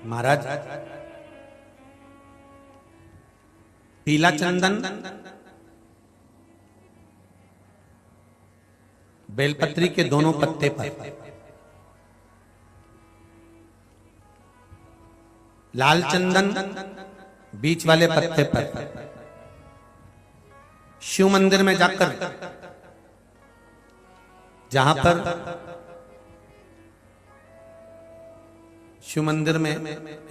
महाराज पीला चंदन बेलपत्री के दोनों पत्ते पर, लाल चंदन बीच वाले पत्ते पर शिव मंदिर में जाकर, जहां पर शिव मंदिर में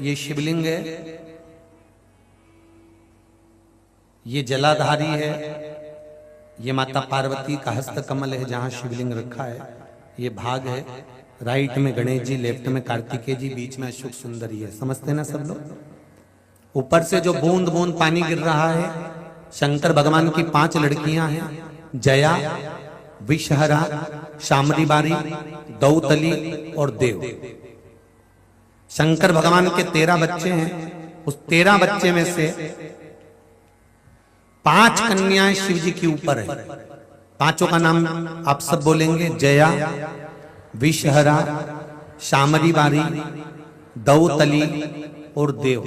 ये शिवलिंग है, ये जलाधारी है, ये माता पार्वती का हस्त कमल है जहां शिवलिंग रखा है, ये भाग है, राइट में गणेश जी, लेफ्ट में कार्तिकेय जी, बीच में अशोक सुंदरी है। समझते ना सब लोग? ऊपर से जो बूंद बूंद पानी गिर रहा है, शंकर भगवान की 5 लड़कियां हैं, जया, विषहरा, शामरी बारी, दौतली और देव। शंकर भगवान के 13 बच्चे हैं, उस 13 बच्चे में से 5 कन्याएं शिव जी के ऊपर है। पांचों का नाम आप सब बोलेंगे, जया, विषहरा, शामरी बारी, दौतली और देव।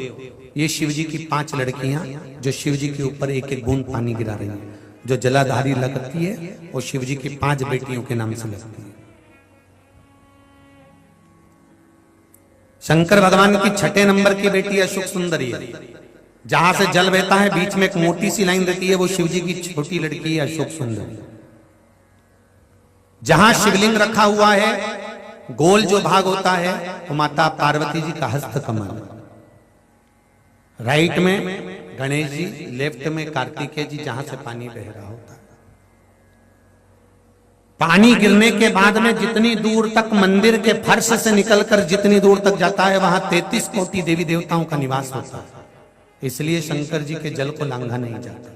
ये शिव जी की 5 लड़कियां जो शिव जी के ऊपर एक एक बूंद पानी गिरा रही हैं। जो जलाधारी लगती है वो शिव जी की 5 बेटियों के नाम से लगती है। शंकर भगवान की 6ठे नंबर की बेटी अशोक सुंदरी है। जहां से जल बहता है बीच में एक मोटी सी लाइन रहती है, वो शिव जी की छोटी लड़की है अशोक सुंदरी। जहां शिवलिंग रखा हुआ है, गोल जो भाग होता है वो माता पार्वती जी का हस्त कमल। राइट में गणेश जी, लेफ्ट में कार्तिकेय जी, जहां से पानी बह रहा होता है। पानी गिरने के बाद में जितनी दूर तक मंदिर के फर्श से निकलकर जितनी दूर तक जाता है, वहां 33 कोटि देवी देवताओं का निवास होता है। इसलिए शंकर जी के जल को लांघा नहीं जाता।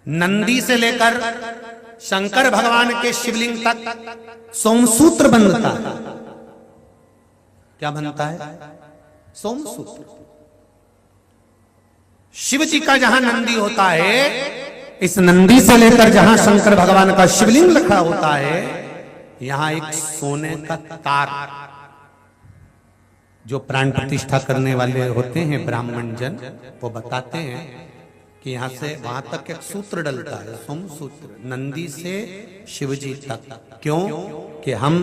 नंदी से लेकर शंकर भगवान के शिवलिंग तक सोमसूत्र बनता है। क्या बनता है? सोमसूत्र। शिव जी का जहां नंदी होता है, इस नंदी से लेकर जहां शंकर भगवान का शिवलिंग रखा होता है, यहां एक सोने का तार, जो प्राण प्रतिष्ठा करने वाले होते हैं ब्राह्मण जन, वो बताते हैं कि यहां से वहां तक एक सूत्र डलता है, सोमसूत्र, नंदी से शिवजी तक। क्यों? कि हम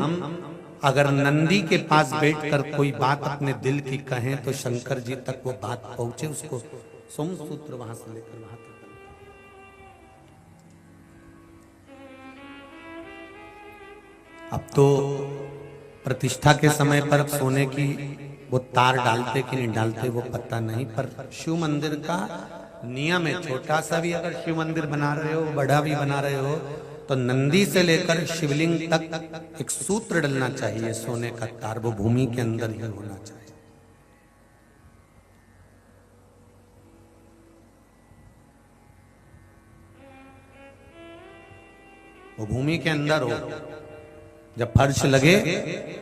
अगर नंदी के पास बैठकर कोई बात अपने दिल की कहें तो शंकर जी तक वो बात पहुंचे, उसको सोमसूत्र वहां से लेकर वहां तक। अब तो प्रतिष्ठा के समय पर सोने की वो तार डालते कि नहीं डालते वो पता नहीं, पर शिव मंदिर का नियम है, छोटा सा भी अगर शिव मंदिर बना रहे हो, बड़ा भी बना रहे हो, तो नंदी से लेकर शिवलिंग तक एक सूत्र डलना चाहिए, सोने का तार, वो भूमि के अंदर ही होना चाहिए। वो भूमि के अंदर हो। जब फर्श लगे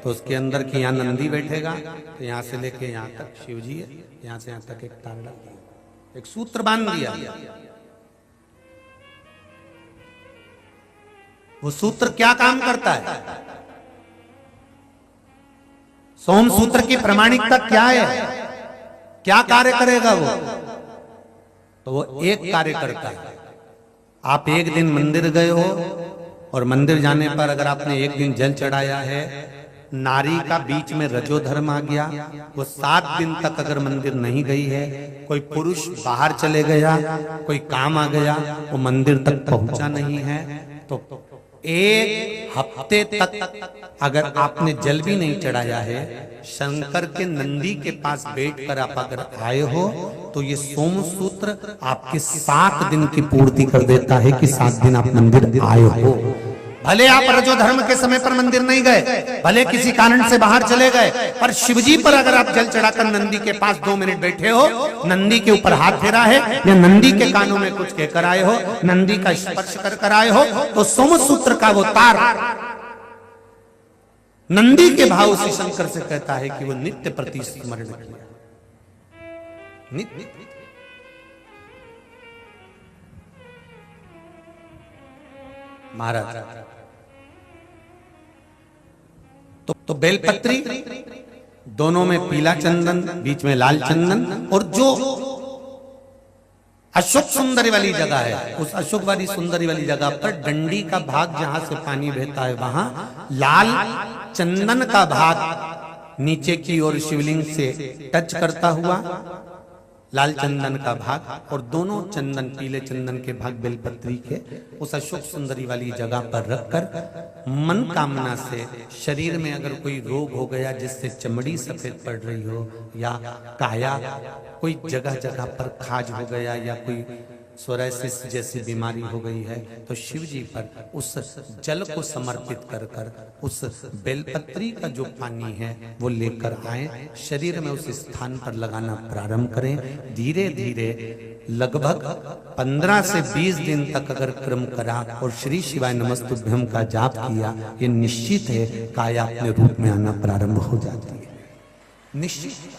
तो उसके अंदर की यहाँ नंदी बैठेगा, तो यहां से लेके यहां तक शिव जी है, यहां से यहां तक एक तार डाल दिया, एक सूत्र बांध दिया। वो सूत्र क्या काम करता है? सोम सूत्र की प्रामाणिकता क्या है? क्या कार्य करेगा वो? तो वो एक कार्य करता है। आप एक दिन मंदिर गए हो और मंदिर जाने पर अगर आपने एक दिन जल चढ़ाया है, नारी का बीच में रजो धर्म आ गया, वो 7 दिन तक अगर मंदिर नहीं गई है, कोई पुरुष बाहर चले गया, कोई काम आ गया, वो मंदिर तक पहुंचा नहीं है, तो 1 हफ्ते तक अगर आपने जल भी नहीं चढ़ाया है, शंकर के नंदी के पास बैठकर आप अगर आए हो, तो ये सोमसूत्र आपके 7 दिन की पूर्ति कर देता है कि 7 दिन आप मंदिर आए हो। भले आप रजो धर्म के समय पर मंदिर नहीं गए, भले किसी कारण से बाहर चले गए, पर शिवजी पर अगर आप जल चढ़ाकर नंदी के पास 2 मिनट बैठे हो, नंदी के ऊपर हाथ फेरा है या नंदी के कानों में कुछ कहकर आए हो, नंदी का स्पर्श कर आए हो, तो सोमसूत्र का वो तार नंदी के भाव से शंकर से कहता है कि वो नित्य प्रति स्मरण किया। नित्य महाराज तो बेलपत्री, दोनों में पीला चंदन, बीच में लाल चंदन, और जो अशोक सुंदरी वाली जगह है, उस अशोक वाली सुंदरी वाली जगह पर डंडी का भाग जहां से पानी बहता है वहां लाल चंदन का भाग नीचे की ओर शिवलिंग से टच करता हुआ लाल चंदन का भाग, और दोनों चंदन, पीले चंदन के भाग बेलपत्री के उस अशोक सुंदरी वाली जगह पर रखकर मन कामना से शरीर में अगर कोई रोग हो गया जिससे चमड़ी सफेद पड़ रही हो, या काया कोई जगह जगह पर खाज हो गया, या कोई सोराइसिस जैसी बीमारी हो गई है, तो शिव जी पर उस जल को समर्पित कर कर उस बेलपत्री का जो पानी है वो लेकर आए, शरीर में उस स्थान पर लगाना प्रारंभ करें। धीरे धीरे लगभग 15 से 20 दिन तक अगर क्रम करा और श्री शिवाय नमस्तुभ्यम का जाप किया, ये निश्चित है काया अपने रूप में आना प्रारंभ हो जाती है, निश्चित।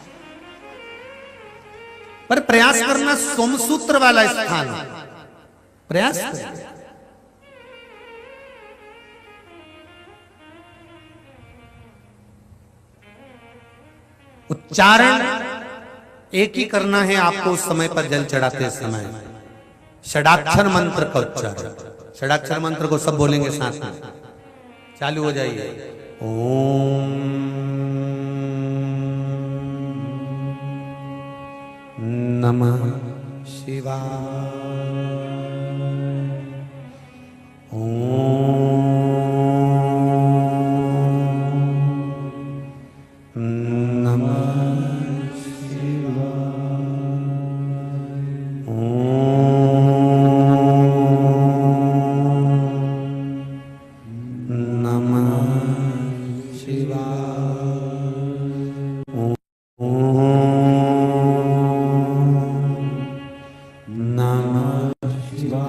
पर प्रयास करना, सोमसूत्र वाला स्थान प्रयास करें। उच्चारण एक ही करना है आपको उस समय पर जल चढ़ाते समय, षडाक्षर मंत्र का उच्चारण। षडाक्षर मंत्र को सब बोलेंगे साथ में, चालू हो जाइए। ओम नमः शिवाय, ओम नमः शिवाय, ओम नमः शिवाय,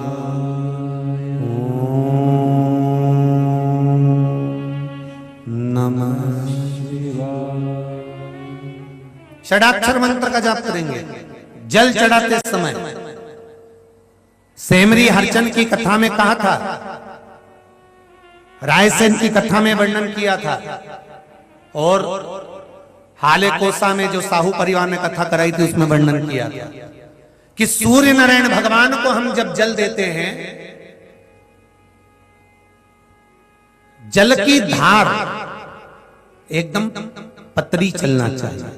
षडाक्षर मंत्र का जाप करेंगे जल चढ़ाते समय। सेमरी हरचन की कथा में कहा था, रायसेन की कथा में वर्णन किया था, और हाले कोसा में जो साहू परिवार ने कथा कराई थी उसमें वर्णन किया था कि सूर्य नारायण भगवान को हम जब जल देते हैं, जल की धार एकदम पतली चलना चाहिए,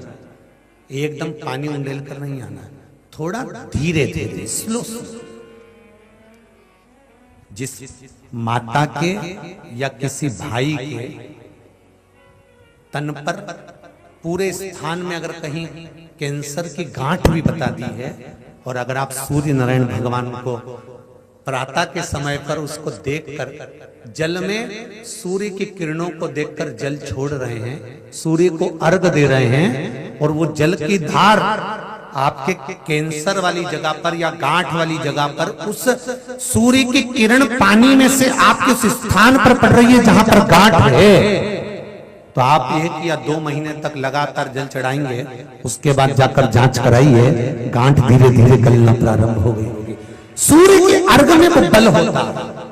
एकदम पानी उंडेल कर नहीं आना, थोड़ा धीरे धीरे स्लो। जिस माता के या किसी भाई के तन पर पूरे स्थान में अगर कहीं कैंसर की गांठ भी बता दी है, और अगर आप सूर्य नारायण भगवान को प्रातः के समय पर उसको देखकर जल में सूर्य की किरणों को देखकर जल छोड़ रहे हैं, सूर्य को अर्घ दे रहे हैं, और वो जल की धार आपके कैंसर वाली जगह पर या गांठ वाली जगह पर उस सूर्य की किरण पानी में से आपके उस स्थान पर पड़ रही है जहां पर गांठ है, तो आप 1 या 2 महीने तक लगातार जल चढ़ाएंगे, उसके बाद जाकर जांच कराइए, गांठ धीरे धीरे गलना प्रारंभ हो गई होगी। सूर्य के अर्घ में वो बल होता है।